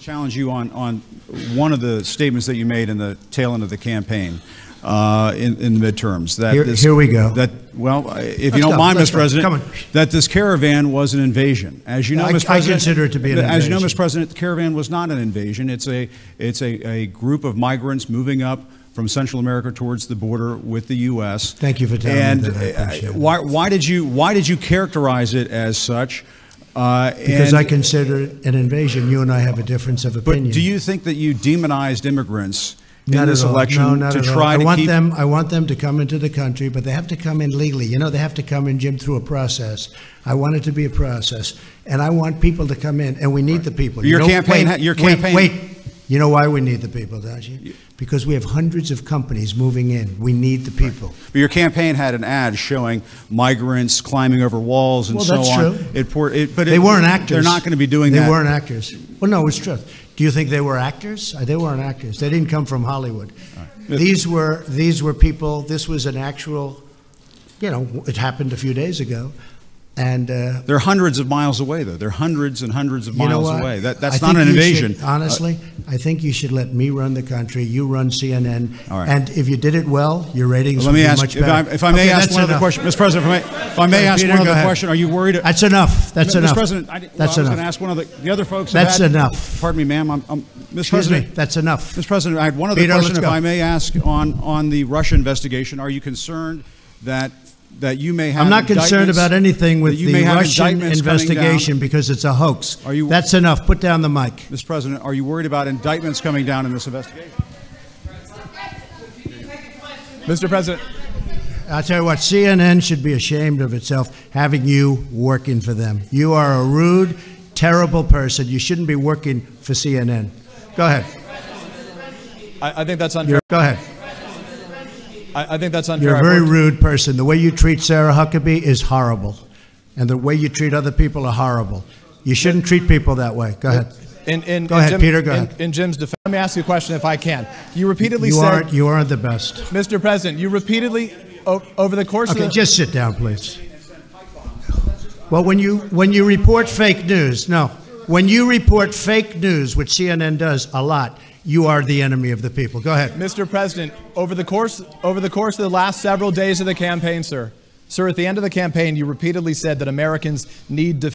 challenge you on one of the statements that you made in the tail end of the campaign in midterms. That here we go. That, well, if you don't mind, Mr. President, that this caravan was an invasion. As you know, Mr. President, I consider it to be an invasion. As you know, Mr. President, the caravan was not an invasion. It's a group of migrants moving up from Central America towards the border with the U.S. Thank you for telling me that. And why did you characterize it as such? Because I consider it an invasion. You and I have a difference of opinion. But do you think that you demonized immigrants in this election to try to keep them? I want them to come into the country, but they have to come in legally. You know, they have to come in, Jim, through a process. I want it to be a process, and I want people to come in, and we need the people. Your campaign. Wait. You know why we need the people, don't you? Because we have hundreds of companies moving in. We need the people. Right. But your campaign had an ad showing migrants climbing over walls and so on. Well, that's true. But they weren't actors. They're not going to be doing that. They weren't actors. Well, no, it's true. Do you think they were actors? They weren't actors. They didn't come from Hollywood. Right. These were people. This was an actual, you know, it happened a few days ago. And they're hundreds of miles away, though. They're hundreds and hundreds of miles away. That's not an invasion. Honestly, I think you should let me run the country. You run CNN. All right. And if you did it well, your ratings would be much better. If I may ask one other question, Mr. President, if I may ask one other question, are you worried? That's enough. That's enough. Mr. President, I was going to ask one of the other folks. That's enough. Pardon me, ma'am. Mr. President, that's enough. Mr. President, I had one other question, if I may ask, on the Russia investigation. Are you concerned that you may have? I'm not concerned about anything with the Russian investigation because it's a hoax. That's enough. Put down the mic. Mr. President, are you worried about indictments coming down in this investigation? Mr. President. I'll tell you what, CNN should be ashamed of itself having you working for them. You are a rude, terrible person. You shouldn't be working for CNN. Go ahead. I think that's unfair. Go ahead. I think that's unfair. You're a very rude person. The way you treat Sarah Huckabee is horrible. And the way you treat other people are horrible. You shouldn't treat people that way. Go ahead. Go ahead, Peter, go ahead. In Jim's defense, let me ask you a question if I can. You repeatedly said... You aren't the best. Mr. President, you repeatedly, over the course of the... Okay, just sit down, please. Well, when you report fake news, when you report fake news, which CNN does a lot, you are the enemy of the people. Go ahead. Mr. President, over the course of the last several days of the campaign, sir, at the end of the campaign, you repeatedly said that Americans need